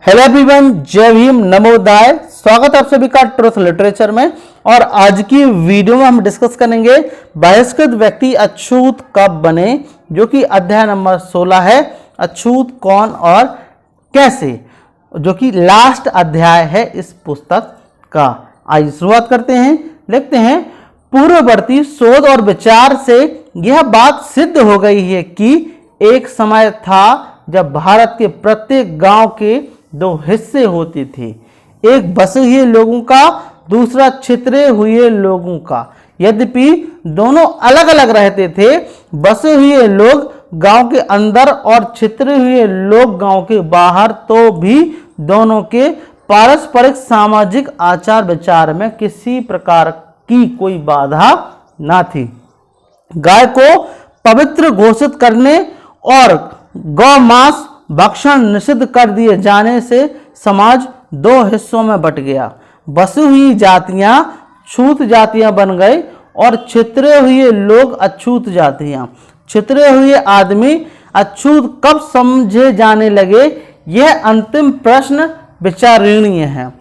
Hello everyone, जय भीम, नमोदाय। स्वागत है आप सभी का ट्रुथ लिटरेचर में। और आज की वीडियो में हम डिस्कस करेंगे बहिष्कृत व्यक्ति अछूत कब बने, जो कि अध्याय नंबर 16 है, अछूत कौन और कैसे, जो कि लास्ट अध्याय है इस पुस्तक का। आइए शुरुआत करते हैं। लिखते हैं, पूर्ववर्ती शोध और विचार से यह बात सिद्ध हो गई है कि एक समय था जब भारत के प्रत्येक गांव के दो हिस्से होते थे, एक बसे हुए लोगों का, दूसरा छितरे हुए लोगों का। यद्यपि दोनों अलग अलग रहते थे, बसे हुए लोग गांव के अंदर और छितरे हुए लोग गांव के बाहर, तो भी दोनों के पारस्परिक सामाजिक आचार विचार में किसी प्रकार की कोई बाधा ना थी। गाय को पवित्र घोषित करने और गौ मांस भक्षण निषिद्ध कर दिए जाने से समाज दो हिस्सों में बट गया। बसी हुई जातियां छूत जातियां बन गई और छितरे हुए लोग अछूत जातियां। छितरे हुए आदमी अछूत कब समझे जाने लगे, यह अंतिम प्रश्न विचारणीय है।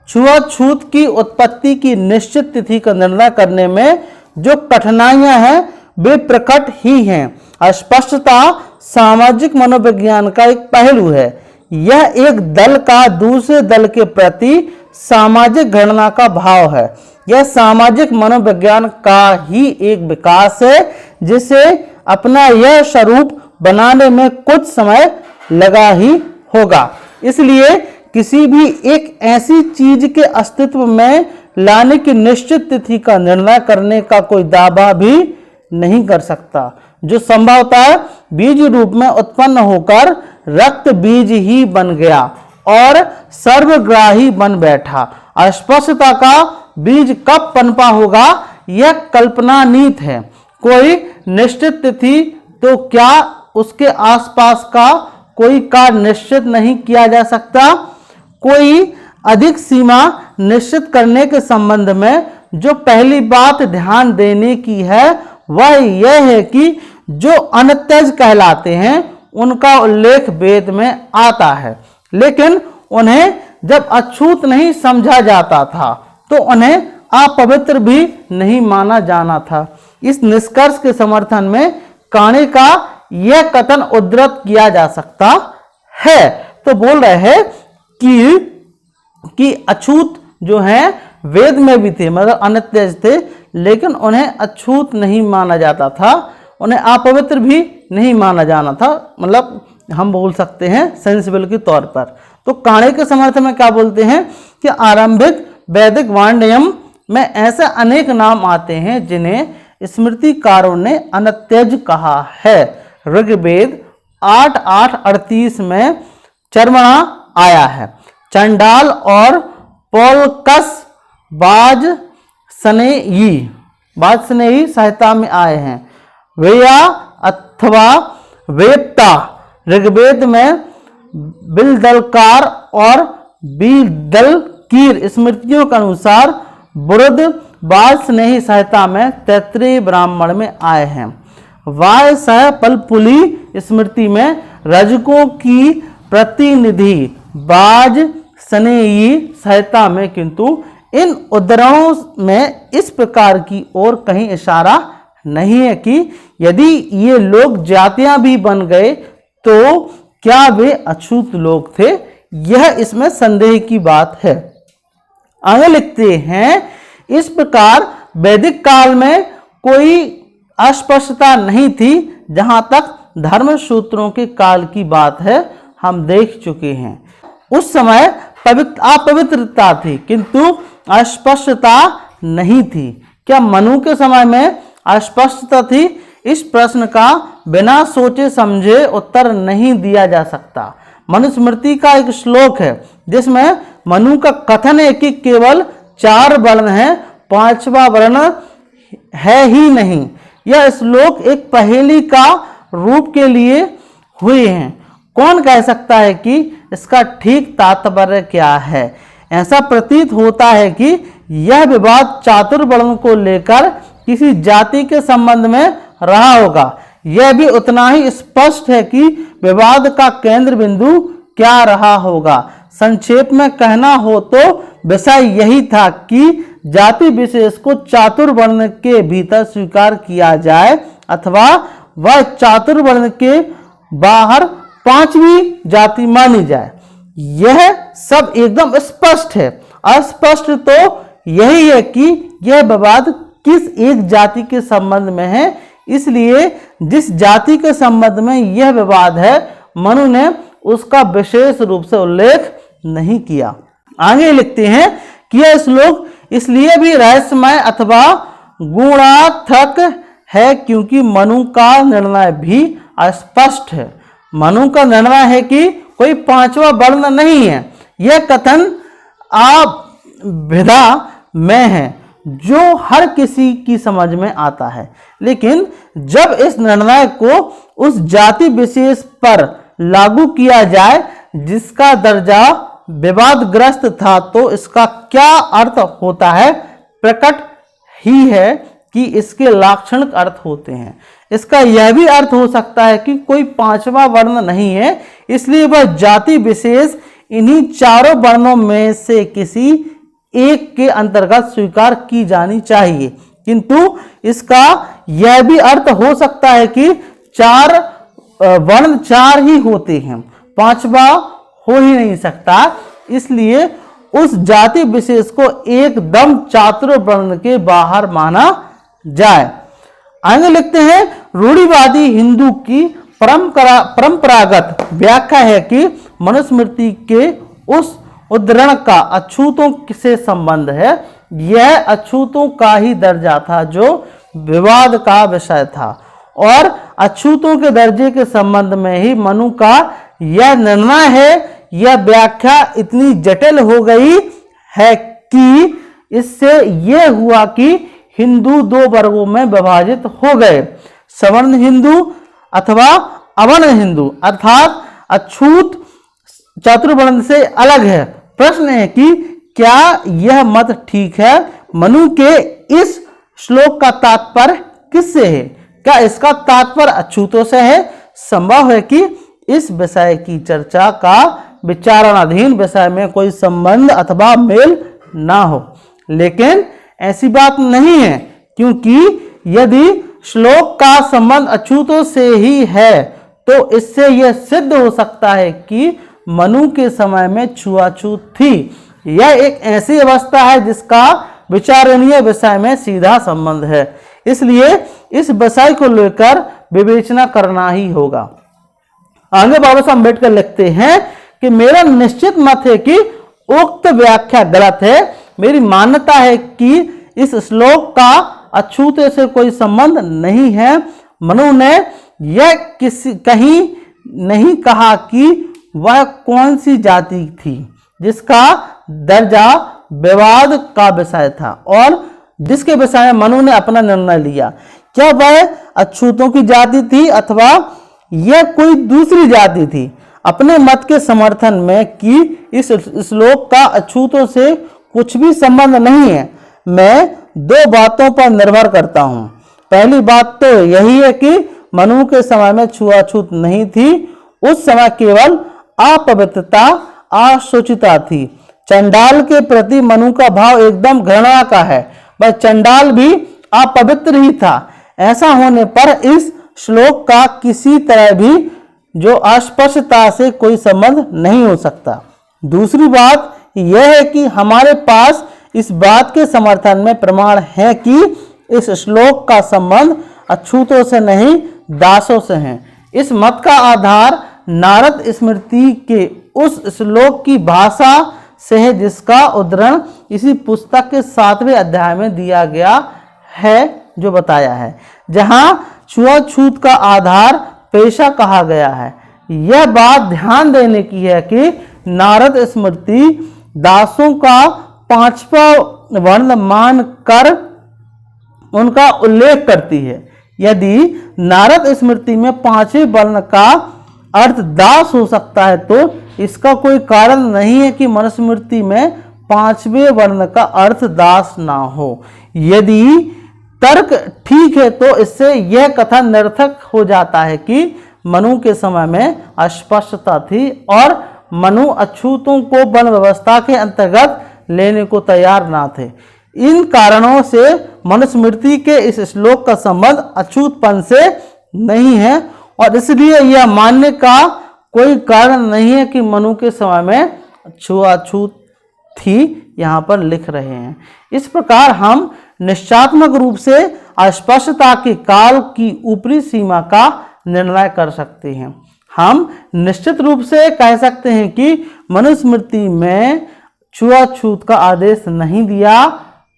छुआछूत की उत्पत्ति की निश्चित तिथि का निर्णय करने में जो कठिनाइयां हैं वे प्रकट ही हैं। अस्पष्टता सामाजिक मनोविज्ञान का एक पहलू है। यह एक दल का दूसरे दल के प्रति सामाजिक गणना का भाव है। यह सामाजिक मनोविज्ञान का ही एक विकास है, जिसे अपना यह स्वरूप बनाने में कुछ समय लगा ही होगा। इसलिए किसी भी एक ऐसी चीज के अस्तित्व में लाने की निश्चित तिथि का निर्णय करने का कोई दावा भी नहीं कर सकता, जो संभवतः बीज रूप में उत्पन्न होकर रक्त बीज ही बन गया और सर्वग्राही बन बैठा। अस्पष्टता का बीज कब पनपा होगा, यह कल्पनानीत है। कोई निश्चित तिथि तो क्या उसके आसपास का कोई कार्य निश्चित नहीं किया जा सकता। कोई अधिक सीमा निश्चित करने के संबंध में जो पहली बात ध्यान देने की है वह यह है कि जो अनत्यज कहलाते हैं उनका उल्लेख वेद में आता है, लेकिन उन्हें जब अछूत नहीं समझा जाता था तो उन्हें अपवित्र भी नहीं माना जाना था। इस निष्कर्ष के समर्थन में काणे का यह कथन उद्धृत किया जा सकता है। तो बोल रहे हैं कि अछूत जो है वेद में भी थे, मतलब अनत्यज थे, लेकिन उन्हें अछूत नहीं माना जाता था, उन्हें अपवित्र भी नहीं माना जाना था, मतलब हम बोल सकते हैं सेंसिबल के तौर पर। तो काणे के समर्थन में क्या बोलते हैं कि आरंभिक वैदिक वाण्मय में ऐसे अनेक नाम आते हैं जिन्हें स्मृतिकारों ने अनत्यज कहा है। ऋग्वेद 8:8-38 में चर्मणा आया है। चंडाल और पोलकस बाज स्नेही सहायता में आए हैं। वेया अथवा वेत्ता ऋग्वेद में बिलदलकार और बिलदलकीर स्मृतियों के अनुसार बुरुद बाज स्नेही सहायता में तैत्तिरीय ब्राह्मण में आए हैं। वाय सह पलपुली स्मृति में रजकों की प्रतिनिधि बाज स्नेही सहायता में, किंतु इन उद्धरणों में इस प्रकार की ओर कहीं इशारा नहीं है कि यदि ये लोग जातियां भी बन गए तो क्या वे अछूत लोग थे। यह इसमें संदेह की बात है। आगे लिखते हैं, इस प्रकार वैदिक काल में कोई अस्पष्टता नहीं थी। जहां तक धर्म सूत्रों के काल की बात है हम देख चुके हैं। उस समय अपवित्रता थी किंतु अस्पष्टता नहीं थी। क्या मनु के समय में अस्पष्टता थी? इस प्रश्न का बिना सोचे समझे उत्तर नहीं दिया जा सकता। मनुस्मृति का एक श्लोक है जिसमें मनु का कथन है कि केवल 4 वर्ण हैं, 5वां वर्ण है ही नहीं। यह श्लोक एक पहेली का रूप के लिए हुए हैं। कौन कह सकता है कि इसका ठीक तात्पर्य क्या है? ऐसा प्रतीत होता है कि यह विवाद चातुर्वर्ण को लेकर किसी जाति के संबंध में रहा होगा। यह भी उतना ही स्पष्ट है कि विवाद का केंद्र बिंदु क्या रहा होगा। संक्षेप में कहना हो तो विषय यही था कि जाति विशेष को चातुर्वर्ण के भीतर स्वीकार किया जाए अथवा वह चातुर्वर्ण के बाहर पांचवी जाति मानी जाए। यह सब एकदम स्पष्ट है। अस्पष्ट तो यही है कि यह विवाद किस एक जाति के संबंध में है, इसलिए जिस जाति के संबंध में यह विवाद है मनु ने उसका विशेष रूप से उल्लेख नहीं किया। आगे लिखते हैं कि यह श्लोक इसलिए भी रहस्यमय अथवा गुणार्थक है क्योंकि मनु का निर्णय भी अस्पष्ट है। मनु का निर्णय है कि कोई पांचवा वर्ण नहीं है। यह कथन अभिधा में है जो हर किसी की समझ में आता है, लेकिन जब इस निर्णय को उस जाति विशेष पर लागू किया जाए जिसका दर्जा विवादग्रस्त था तो इसका क्या अर्थ होता है प्रकट ही है कि इसके लाक्षणिक अर्थ होते हैं। इसका यह भी अर्थ हो सकता है कि कोई पांचवा वर्ण नहीं है, इसलिए वह जाति विशेष इन्हीं चारों वर्णों में से किसी एक के अंतर्गत स्वीकार की जानी चाहिए। किंतु इसका यह भी अर्थ हो सकता है कि चार वर्ण चार ही होते हैं, पांचवा हो ही नहीं सकता, इसलिए उस जाति विशेष को एकदम चातुर्वर्ण के बाहर माना जाए। आगे लिखते हैं रूढ़िवादी हिंदू की परंपरागत व्याख्या है कि मनुस्मृति के उस उद्धरण का अछूतों से संबंध है। यह अछूतों का ही दर्जा था जो विवाद का विषय था और अछूतों के दर्जे के संबंध में ही मनु का यह निर्णय है। यह व्याख्या इतनी जटिल हो गई है कि इससे यह हुआ कि हिंदू दो वर्गों में विभाजित हो गए, सवर्ण हिंदू अथवा अवर्ण हिंदू, अर्थात अछूत चातुर्वर्ण से अलग है। प्रश्न है कि क्या यह मत ठीक है? मनु के इस श्लोक का तात्पर्य किससे है? क्या इसका तात्पर्य अछूतों से है? संभव है कि इस विषय की चर्चा का विचारणाधीन विषय में कोई संबंध अथवा मेल ना हो, लेकिन ऐसी बात नहीं है, क्योंकि यदि श्लोक का संबंध अछूतों से ही है तो इससे यह सिद्ध हो सकता है कि मनु के समय में छुआछूत थी। यह एक ऐसी अवस्था है जिसका विचारणीय विषय में सीधा संबंध है, इसलिए इस विषय को लेकर विवेचना करना ही होगा। आगे बाबा साहब अम्बेडकर लिखते हैं कि मेरा निश्चित मत है कि उक्त व्याख्या गलत है। मेरी मान्यता है कि इस श्लोक का अछूते से कोई संबंध नहीं है। मनु ने यह कहीं नहीं कहा कि वह कौन सी जाति थी जिसका दर्जा विवाद का विषय था और जिसके विषय में मनु ने अपना निर्णय लिया। क्या वह अछूतों की जाति थी अथवा यह कोई दूसरी जाति थी? अपने मत के समर्थन में कि इस श्लोक का अछूतों से कुछ भी संबंध नहीं है, मैं दो बातों पर निर्भर करता हूं। पहली बात तो यही है कि मनु के समय में छुआछूत नहीं थी। उस समय केवल अपवित्रता अशुचिता थी। चंडाल के प्रति मनु का भाव एकदम घृणा का है। वह चंडाल भी अपवित्र ही था। ऐसा होने पर इस श्लोक का किसी तरह भी जो अस्पष्टता से कोई संबंध नहीं हो सकता। दूसरी बात यह है कि हमारे पास इस बात के समर्थन में प्रमाण है कि इस श्लोक का संबंध अछूतों से नहीं दासों से है। इस मत का आधार नारद स्मृति के उस श्लोक की भाषा से है जिसका उद्धरण इसी पुस्तक के 7वें अध्याय में दिया गया है, जो बताया है, जहां छुआछूत का आधार पेशा कहा गया है। यह बात ध्यान देने की है कि नारद स्मृति दासों का पांचवा वर्ण मानकर उनका उल्लेख करती है। यदि नारद स्मृति में पांचवें वर्ण का अर्थ दास हो सकता है तो इसका कोई कारण नहीं है कि मनुस्मृति में पांचवें वर्ण का अर्थ दास ना हो। यदि तर्क ठीक है तो इससे यह कथन निरर्थक हो जाता है कि मनु के समय में अस्पष्टता थी और मनु अछूतों को वन व्यवस्था के अंतर्गत लेने को तैयार ना थे। इन कारणों से मनुस्मृति के इस श्लोक का संबंध अछूतपन से नहीं है और इसलिए यह मानने का कोई कारण नहीं है कि मनु के समय में छुआछूत थी, यहाँ पर लिख रहे हैं। इस प्रकार हम निश्चयात्मक रूप से अस्पष्टता के काल की ऊपरी सीमा का निर्णय कर सकते हैं। हम निश्चित रूप से कह सकते हैं कि मनुस्मृति में छुआछूत का आदेश नहीं दिया,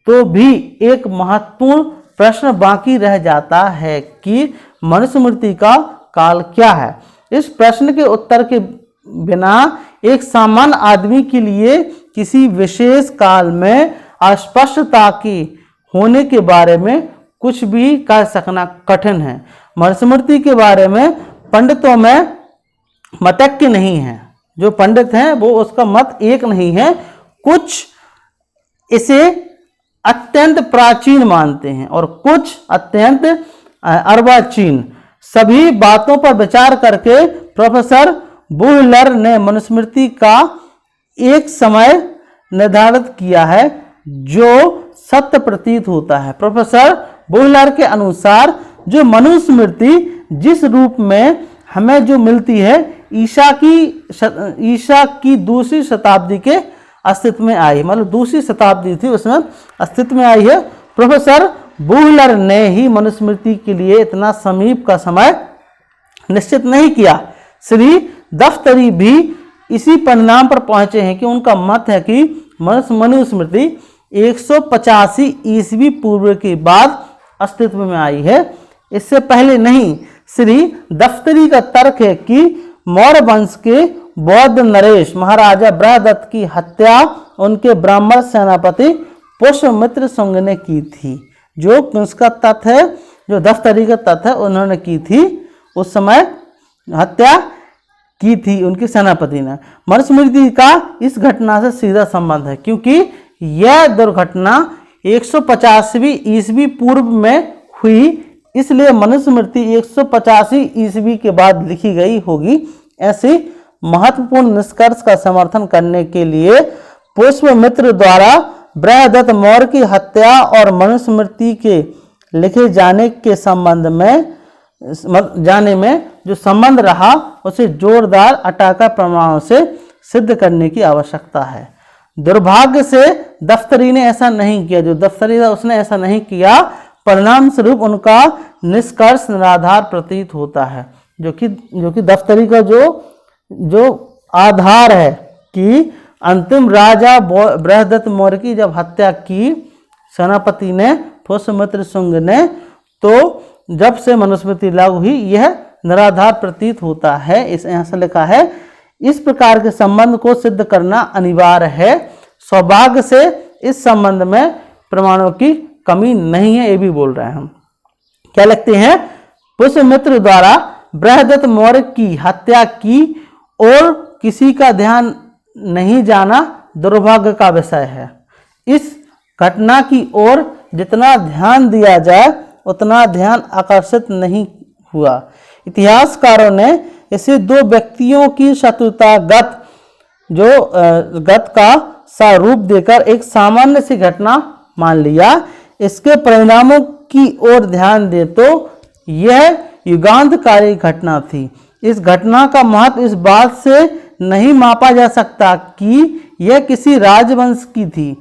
तो भी एक महत्वपूर्ण प्रश्न बाकी रह जाता है कि मनुस्मृति का काल क्या है। इस प्रश्न के उत्तर के बिना एक सामान्य आदमी के लिए किसी विशेष काल में अस्पष्टता की होने के बारे में कुछ भी कह सकना कठिन है। मनुस्मृति के बारे में पंडितों में मतैक्य नहीं है। जो पंडित हैं वो उसका मत एक नहीं है। कुछ इसे अत्यंत प्राचीन मानते हैं और कुछ अत्यंत अर्वाचीन। सभी बातों पर विचार करके प्रोफेसर बुहलर ने मनुस्मृति का एक समय निर्धारित किया है जो सत्य प्रतीत होता है। प्रोफेसर बुहलर के अनुसार जो मनुस्मृति जिस रूप में हमें जो मिलती है ईसा की दूसरी शताब्दी के अस्तित्व में आई, मतलब दूसरी शताब्दी थी उसमें अस्तित्व में आई है। प्रोफेसर बुहलर ने ही मनुस्मृति के लिए इतना समीप का समय निश्चित नहीं किया। श्री दफ्तरी भी इसी परिणाम पर पहुंचे हैं कि उनका मत है कि मनुस्मृति 185 ईस्वी पूर्व के बाद अस्तित्व में आई है, इससे पहले नहीं। श्री दफ्तरी का तर्क है कि मौर्य वंश के बौद्ध नरेश महाराजा बृहदत्त की हत्या उनके ब्राह्मण सेनापति पुष्यमित्र शुंग ने की थी। जो उसका तथ्य है, जो दफ्तरी का तथ्य है, उन्होंने की थी, उस समय हत्या की थी उनके सेनापति ने। मनुस्मृति का इस घटना से सीधा संबंध है क्योंकि यह दुर्घटना 185वीं ईस्वी पूर्व में हुई, इसलिए मनुस्मृति 185 ईस्वी के बाद लिखी गई होगी। ऐसे महत्वपूर्ण निष्कर्ष का समर्थन करने के लिए पुष्यमित्र द्वारा बृहदत्त मौर्य की हत्या और मनुस्मृति के लिखे जाने के संबंध में जो संबंध रहा उसे जोरदार अटाका प्रमाणों से सिद्ध करने की आवश्यकता है। दुर्भाग्य से दफ्तरी ने ऐसा नहीं किया। जो दफ्तरी था उसने ऐसा नहीं किया, परिणाम स्वरूप उनका निष्कर्ष निराधार प्रतीत होता है। जो कि दफ्तरी का जो आधार है कि अंतिम राजा बृहदत्त मौर्य की जब हत्या की सेनापति ने पुष्यमित्र शुंग ने, तो जब से मनुस्मृति लागू हुई यह निराधार प्रतीत होता है। इस यहाँ से लिखा है इस प्रकार के संबंध को सिद्ध करना अनिवार्य है। सौभाग्य से इस संबंध में प्रमाणों की कमी नहीं है, ये भी बोल रहे हैं हम। क्या लिखते हैं? पुष्यमित्र द्वारा बृहदत्त मौर्य की हत्या की और किसी का ध्यान नहीं जाना दुर्भाग्य का विषय है। इस घटना की ओर जितना ध्यान दिया जाए उतना ध्यान आकर्षित नहीं हुआ। इतिहासकारों ने इसे दो व्यक्तियों की शत्रुतागत गत का स्वरूप देकर एक सामान्य सी घटना मान लिया। इसके परिणामों की ओर ध्यान दे तो यह युगांतकारी घटना थी। इस घटना का महत्व इस बात से नहीं मापा जा सकता कि यह किसी राजवंश की थी।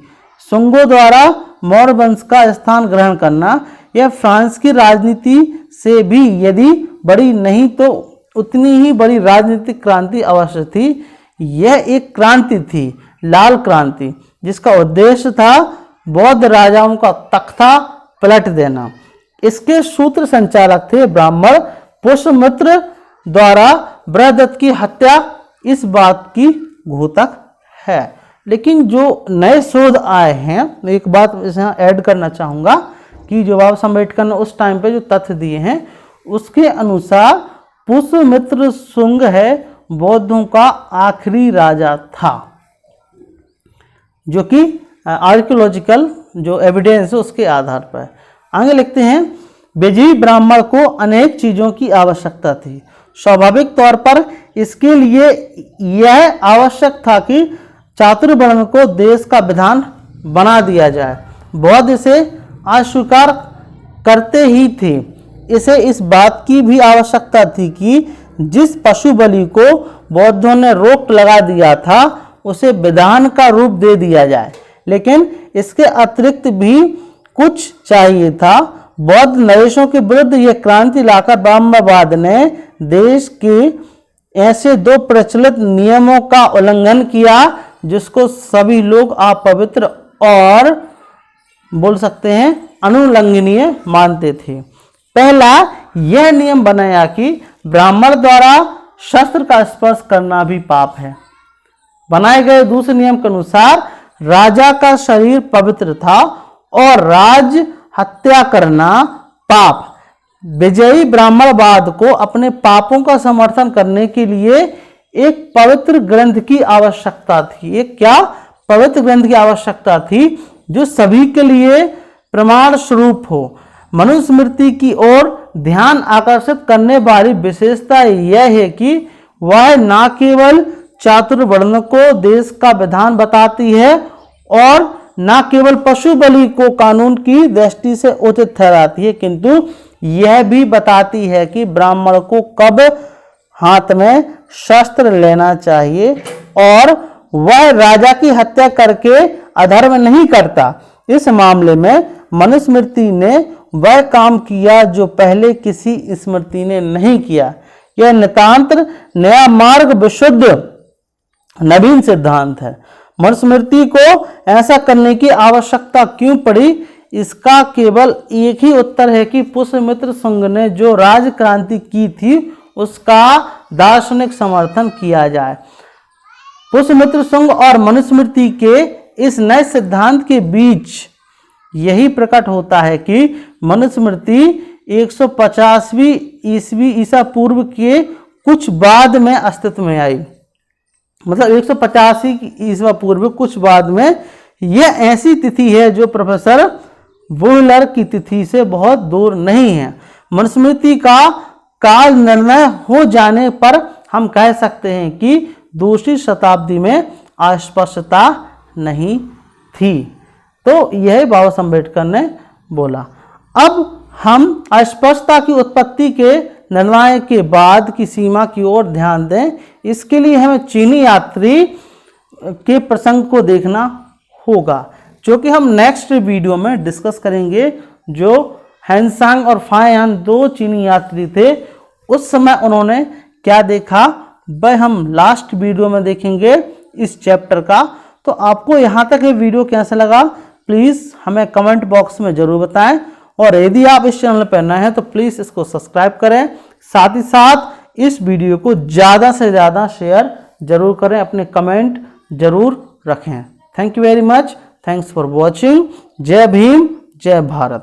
शुंगों द्वारा मौर्य वंश का स्थान ग्रहण करना यह फ्रांस की राजनीति से भी यदि बड़ी नहीं तो उतनी ही बड़ी राजनीतिक क्रांति अवश्य थी। यह एक क्रांति थी, लाल क्रांति, जिसका उद्देश्य था बौद्ध राजाओं का तख्ता पलट देना। इसके सूत्र संचालक थे ब्राह्मण। पुष्यमित्र द्वारा बृहदत्त की हत्या इस बात की घोतक है। लेकिन जो नए शोध आए हैं, एक बात यहाँ ऐड करना चाहूँगा कि जो बाबा साहब अम्बेडकर ने उस टाइम पे जो तथ्य दिए हैं उसके अनुसार पुष्यमित्र शुंग है बौद्धों का आखिरी राजा था, जो कि आर्कियोलॉजिकल जो एविडेंस है उसके आधार पर। आगे लिखते हैं, विजयी ब्राह्मण को अनेक चीज़ों की आवश्यकता थी। स्वाभाविक तौर पर इसके लिए यह आवश्यक था कि चातुर्वर्ण को देश का विधान बना दिया जाए। बौद्ध इसे अस्वीकार करते ही थे। इसे इस बात की भी आवश्यकता थी कि जिस पशु बलि को बौद्धों ने रोक लगा दिया था उसे विधान का रूप दे दिया जाए, लेकिन इसके अतिरिक्त भी कुछ चाहिए था। बौद्ध नरेशों के विरुद्ध यह क्रांति लाकर ब्रह्मवाद ने देश के ऐसे दो प्रचलित नियमों का उल्लंघन किया जिसको सभी लोग अपवित्र और बोल सकते हैं अनुल्लंघनीय मानते थे। पहला, यह नियम बनाया कि ब्राह्मण द्वारा शस्त्र का स्पर्श करना भी पाप है। बनाए गए दूसरे नियम के अनुसार राजा का शरीर पवित्र था और राज हत्या करना पाप। विजयी ब्राह्मणवाद को अपने पापों का समर्थन करने के लिए एक पवित्र ग्रंथ की आवश्यकता थी। एक क्या पवित्र ग्रंथ की आवश्यकता थी जो सभी के लिए प्रमाण स्वरूप हो। मनुस्मृति की ओर ध्यान आकर्षित करने वाली विशेषता यह है कि वह न केवल चातुर्वर्ण को देश का विधान बताती है और न केवल पशु बलि को कानून की दृष्टि से उचित ठहराती है, किंतु यह भी बताती है कि ब्राह्मण को कब हाथ में शस्त्र लेना चाहिए और वह राजा की हत्या करके अधर्म नहीं करता। इस मामले में मनुस्मृति ने वह काम किया जो पहले किसी स्मृति ने नहीं किया। यह नितांत नया मार्ग विशुद्ध नवीन सिद्धांत है। मनुस्मृति को ऐसा करने की आवश्यकता क्यों पड़ी, इसका केवल एक ही उत्तर है कि पुष्यमित्र शुंग ने जो राज क्रांति की थी उसका दार्शनिक समर्थन किया जाए। पुष्यमित्र शुंग और मनुस्मृति के इस नए सिद्धांत के बीच यही प्रकट होता है कि मनुस्मृति 150वीं ईसा पूर्व के कुछ बाद में अस्तित्व में आई। मतलब 185 ईसा पूर्व कुछ बाद में। यह ऐसी तिथि है जो प्रोफेसर वुहलर की तिथि से बहुत दूर नहीं है। मनुस्मृति का काल निर्णय हो जाने पर हम कह सकते हैं कि दूसरी शताब्दी में अस्पष्टता नहीं थी। तो यह बाबा साहब अम्बेडकर ने बोला। अब हम अस्पष्टता की उत्पत्ति के निर्णय के बाद की सीमा की ओर ध्यान दें। इसके लिए हमें चीनी यात्री के प्रसंग को देखना होगा, जो कि हम नेक्स्ट वीडियो में डिस्कस करेंगे। जो हैंसांग और फायान दो चीनी यात्री थे, उस समय उन्होंने क्या देखा वह हम लास्ट वीडियो में देखेंगे इस चैप्टर का। तो आपको यहाँ तक ये वीडियो कैसा लगा प्लीज़ हमें कमेंट बॉक्स में ज़रूर बताएं, और यदि आप इस चैनल पर नए हैं तो प्लीज़ इसको सब्सक्राइब करें। साथ ही साथ इस वीडियो को ज़्यादा से ज़्यादा शेयर जरूर करें, अपने कमेंट जरूर रखें। Thank you very much, thanks for watching. जय भीम, जय भारत।